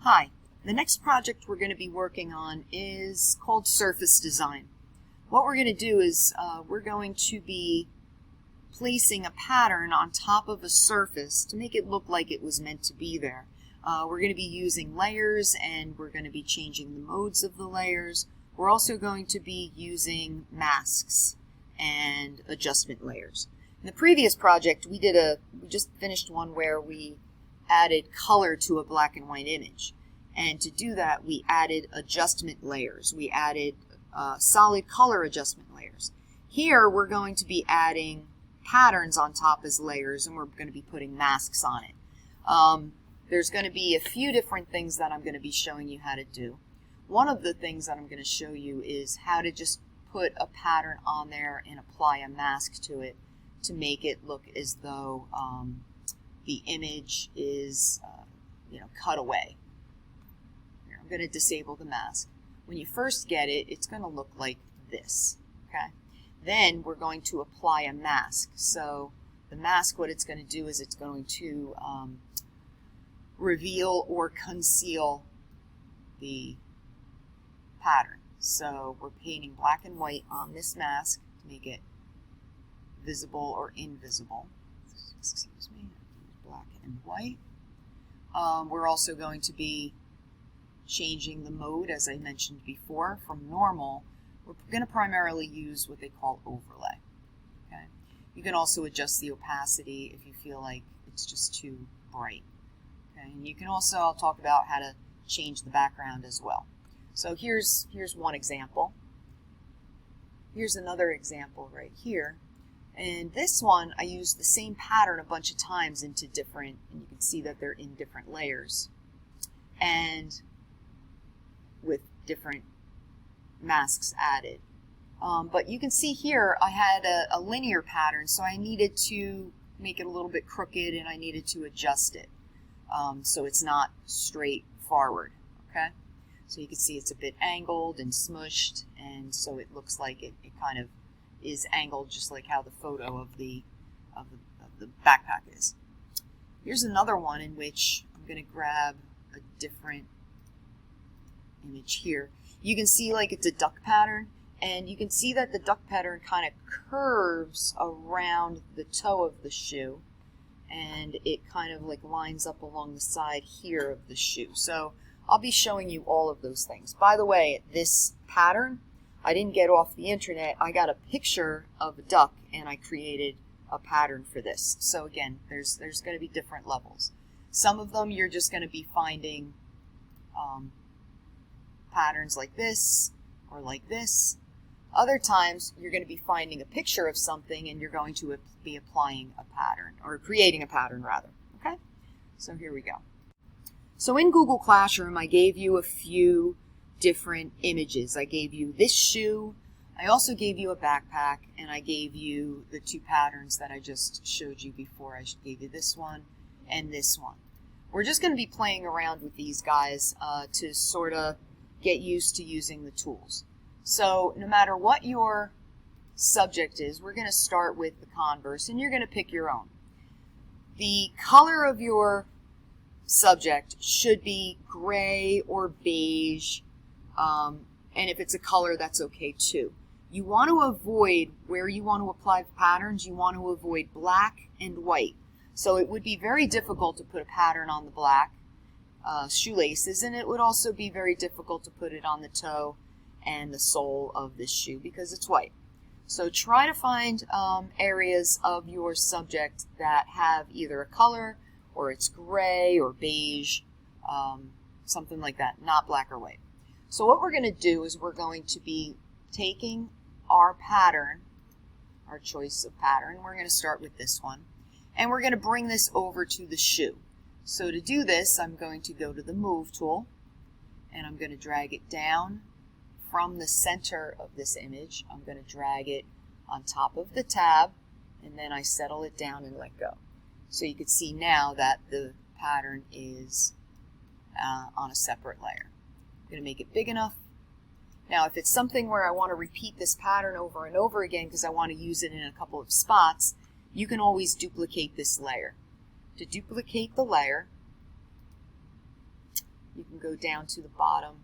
Hi, the next project we're going to be working on is called surface design. What we're going to do is we're going to be placing a pattern on top of a surface to make it look like it was meant to be there. We're going to be using layers and we're going to be changing the modes of the layers. We're also going to be using masks and adjustment layers. In the previous project we just finished one where we added color to a black and white image. And to do that, we added adjustment layers. We added solid color adjustment layers. Here, we're going to be adding patterns on top as layers, and we're going to be putting masks on it. There's going to be a few different things that I'm going to be showing you how to do. One of the things that I'm going to show you is how to just put a pattern on there and apply a mask to it to make it look as though the image is cut away. Here, I'm going to disable the mask. When you first get it, it's going to look like this. Okay. Then we're going to apply a mask. So the mask, what it's going to do is it's going to reveal or conceal the pattern. So we're painting black and white on this mask to make it visible or invisible. Excuse me. Black and white. We're also going to be changing the mode, as I mentioned before, from normal. We're going to primarily use what they call overlay. Okay. You can also adjust the opacity if you feel like it's just too bright. Okay. And you can also, I'll talk about how to change the background as well. So here's one example. Here's another example right here. And this one, I used the same pattern a bunch of times into different, and you can see that they're in different layers and with different masks added. But you can see here I had a linear pattern, so I needed to make it a little bit crooked and I needed to adjust it so it's not straight forward. Okay, so you can see it's a bit angled and smushed, and so it looks like it kind of is angled just like how the photo of the backpack is. Here's another one in which I'm going to grab a different image here. You can see like it's a duck pattern, and you can see that the duck pattern kind of curves around the toe of the shoe, and it kind of like lines up along the side here of the shoe. So I'll be showing you all of those things. By the way, this pattern I didn't get off the internet. I got a picture of a duck and I created a pattern for this. So again, there's going to be different levels. Some of them you're just going to be finding patterns like this or like this. Other times you're going to be finding a picture of something and you're going to be applying a pattern, or creating a pattern rather. Okay? So here we go. So in Google Classroom I gave you a few different images. I gave you this shoe, I also gave you a backpack, and I gave you the two patterns that I just showed you before. I gave you this one and this one. We're just going to be playing around with these guys to sort of get used to using the tools. So no matter what your subject is, we're going to start with the converse, and you're going to pick your own. The color of your subject should be gray or beige. And if it's a color, that's okay too. You want to avoid, where you want to apply patterns, you want to avoid black and white. So it would be very difficult to put a pattern on the black shoelaces, and it would also be very difficult to put it on the toe and the sole of this shoe because it's white. So try to find areas of your subject that have either a color or it's gray or beige, something like that, not black or white. So what we're going to do is we're going to be taking our pattern, our choice of pattern. We're going to start with this one, and we're going to bring this over to the shoe. So to do this, I'm going to go to the Move tool, and I'm going to drag it down from the center of this image. I'm going to drag it on top of the tab, and then I settle it down and let go. So you can see now that the pattern is on a separate layer. I'm going to make it big enough. Now if it's something where I want to repeat this pattern over and over again because I want to use it in a couple of spots, you can always duplicate this layer. To duplicate the layer, you can go down to the bottom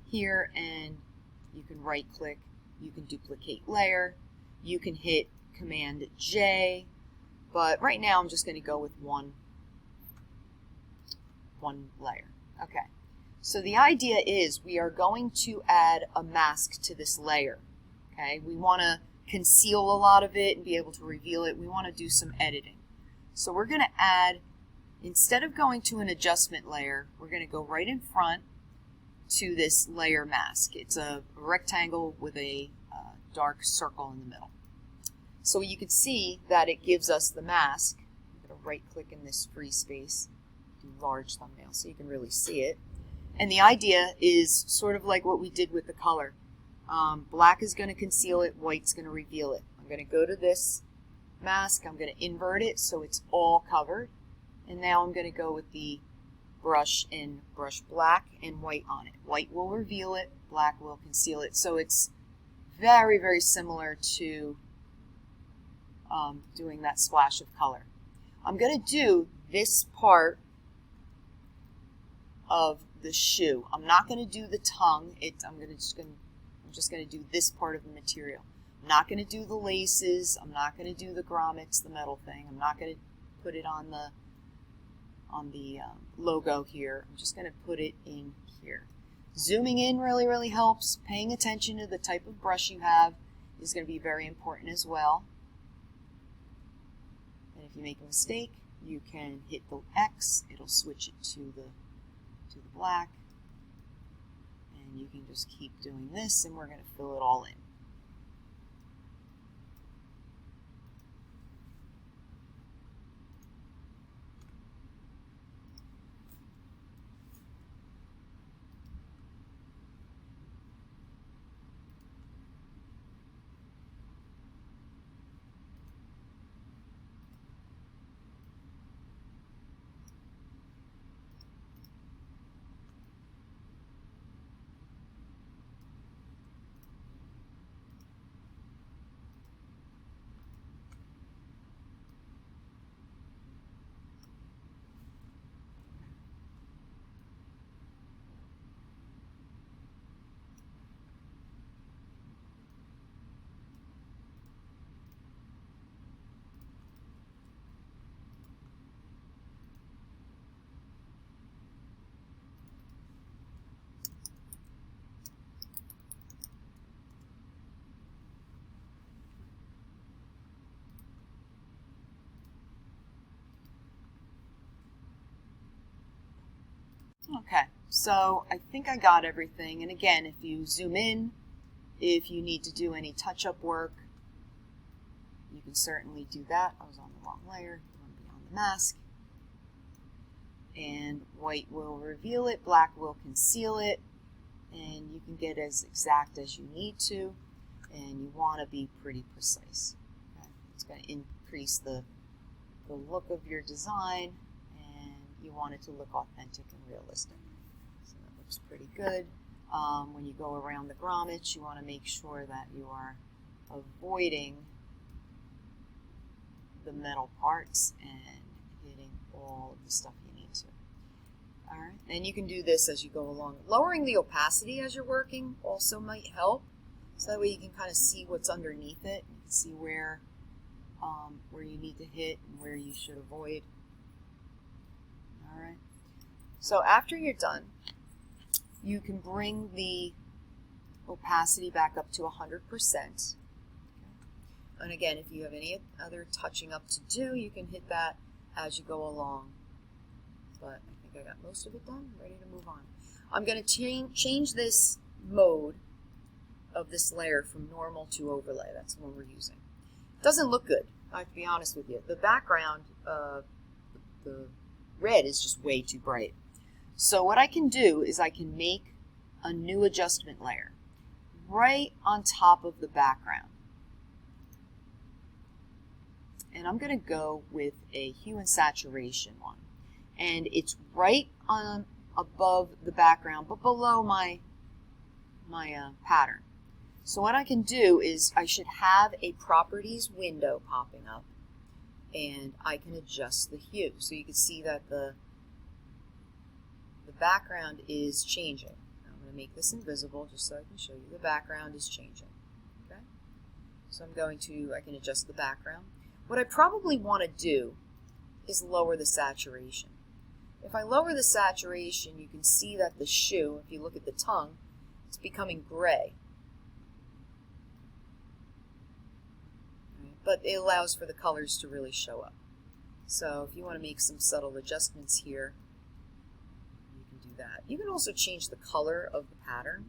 here and you can right click, you can duplicate layer, you can hit Command J, but right now I'm just going to go with one layer. Okay, so the idea is we are going to add a mask to this layer. Okay, we want to conceal a lot of it and be able to reveal it. We want to do some editing. So we're going to add, instead of going to an adjustment layer, we're going to go right in front to this layer mask. It's a rectangle with a dark circle in the middle. So you can see that it gives us the mask. I'm going to right click in this free space, do large thumbnail so you can really see it. And the idea is sort of like what we did with the color. Black is going to conceal it, white's going to reveal it. I'm going to go to this mask, I'm going to invert it so it's all covered. And now I'm going to go with the brush and brush black and white on it. White will reveal it, black will conceal it. So it's very, very similar to doing that splash of color. I'm going to do this part of the shoe. I'm not going to do the tongue. I'm just going to do this part of the material. I'm not going to do the laces. I'm not going to do the grommets, the metal thing. I'm not going to put it on the logo here. I'm just going to put it in here. Zooming in really, really helps. Paying attention to the type of brush you have is going to be very important as well. And if you make a mistake, you can hit the X. It'll switch it to the black. And you can just keep doing this, and we're going to fill it all in. Okay, so I think I got everything. And again, if you zoom in, if you need to do any touch-up work, you can certainly do that. I was on the wrong layer. You want to be on the mask. And white will reveal it, black will conceal it, and you can get as exact as you need to, and you want to be pretty precise. Okay? It's going to increase the look of your design, and you want it to look authentic and realistic. So that looks pretty good. When you go around the grommets, you want to make sure that you are avoiding the metal parts and hitting all of the stuff you need to. All right, and you can do this as you go along. Lowering the opacity as you're working also might help, so that way you can kind of see what's underneath it. You can see where you need to hit and where you should avoid. All right, so after you're done, you can bring the opacity back up to 100%. And again, if you have any other touching up to do, you can hit that as you go along. But I think I got most of it done. Ready to move on. I'm going to change this mode of this layer from normal to overlay. That's the one we're using. It doesn't look good, I have to be honest with you. The background, the red is just way too bright. So what I can do is I can make a new adjustment layer right on top of the background. And I'm going to go with a hue and saturation one. And it's right on above the background, but below my pattern. So what I can do is I should have a properties window popping up, and I can adjust the hue. So you can see that the background is changing. I'm going to make this invisible just so I can show you the background is changing. Okay? So I can adjust the background. What I probably want to do is lower the saturation. If I lower the saturation, you can see that the shoe, if you look at the tongue, it's becoming gray. But it allows for the colors to really show up. So if you want to make some subtle adjustments here, you can do that. You can also change the color of the pattern.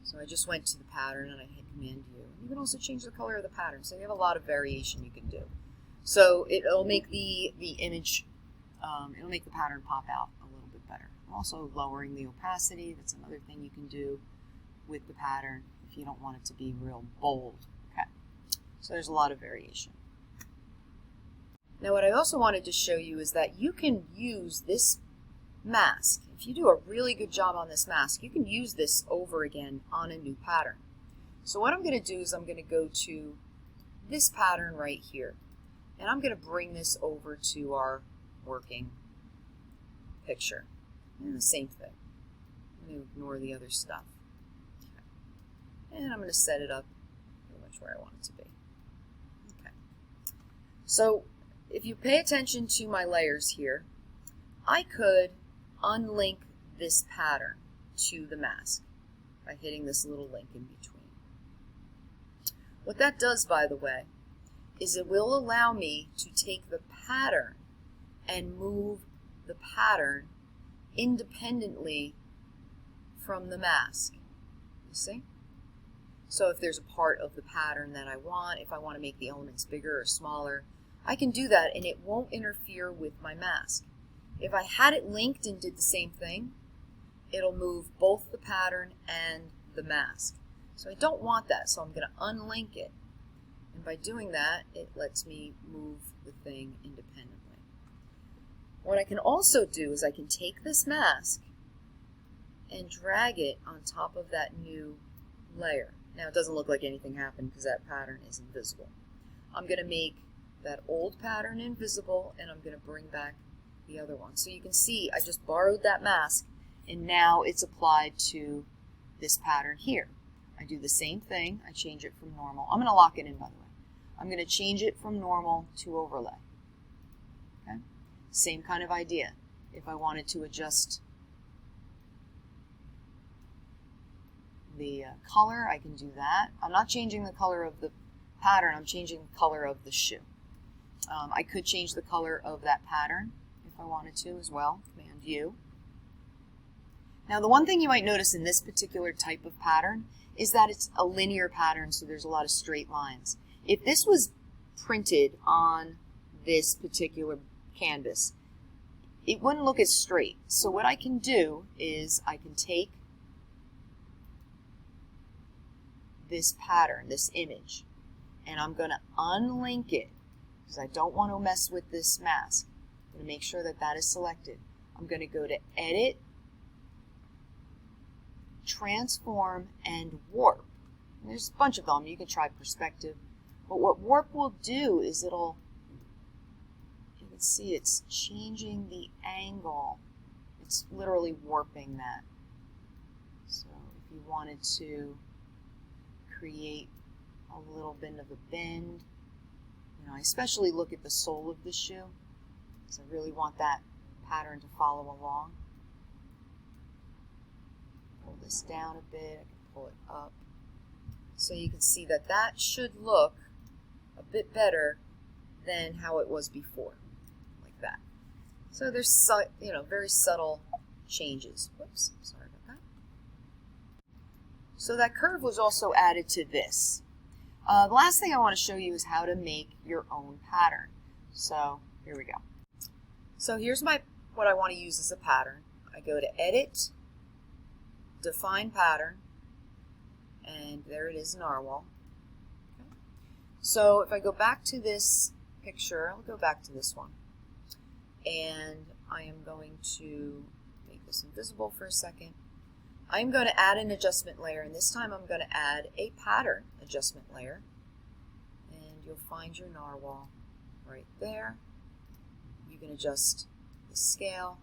So I just went to the pattern and I hit Command U. You can also change the color of the pattern. So you have a lot of variation you can do. So it'll make the image, it'll make the pattern pop out a little bit better. Also lowering the opacity, that's another thing you can do with the pattern if you don't want it to be real bold. Okay, so there's a lot of variation. Now what I also wanted to show you is that you can use this mask. If you do a really good job on this mask, you can use this over again on a new pattern. So what I'm going to do is I'm going to go to this pattern right here. And I'm going to bring this over to our working picture. And the same thing. I'm going to ignore the other stuff. Okay. And I'm going to set it up pretty much where I want it to be. Okay. So if you pay attention to my layers here, I could unlink this pattern to the mask by hitting this little link in between. What that does, by the way, is it will allow me to take the pattern and move the pattern independently from the mask. You see? So if there's a part of the pattern that I want, if I want to make the elements bigger or smaller, I can do that and it won't interfere with my mask. If I had it linked and did the same thing, it'll move both the pattern and the mask. So I don't want that, so I'm going to unlink it. And by doing that, it lets me move the thing independently. What I can also do is I can take this mask and drag it on top of that new layer. Now it doesn't look like anything happened because that pattern is invisible. I'm going to make that old pattern invisible and I'm going to bring back the other one. So you can see I just borrowed that mask and now it's applied to this pattern here. I do the same thing. I change it from normal. I'm going to lock it in, by the way. I'm going to change it from normal to overlay. Okay? Same kind of idea. If I wanted to adjust the color, I can do that. I'm not changing the color of the pattern. I'm changing the color of the shoe. I could change the color of that pattern if I wanted to as well. Command U. Now the one thing you might notice in this particular type of pattern is that it's a linear pattern, so there's a lot of straight lines. If this was printed on this particular canvas, it wouldn't look as straight. So what I can do is I can take this pattern, this image, and I'm going to unlink it because I don't want to mess with this mask. I'm going to make sure that that is selected. I'm going to go to Edit, Transform, and Warp. And there's a bunch of them. You can try Perspective. But what Warp will do is you can see it's changing the angle. It's literally warping that. So if you wanted to create a little bit of a bend, I especially look at the sole of the shoe, because I really want that pattern to follow along. Pull this down a bit, I can pull it up. So you can see that that should look a bit better than how it was before, like that. So there's very subtle changes. Whoops, sorry about that. So that curve was also added to this. The last thing I want to show you is how to make your own pattern. So here we go. So here's what I want to use as a pattern. I go to Edit, Define Pattern, and there it is, Narwhal. Okay. So if I go back to this picture, I'll go back to this one, and I am going to make this invisible for a second. I'm going to add an adjustment layer, and this time I'm going to add a pattern adjustment layer, and you'll find your narwhal right there. You can adjust the scale,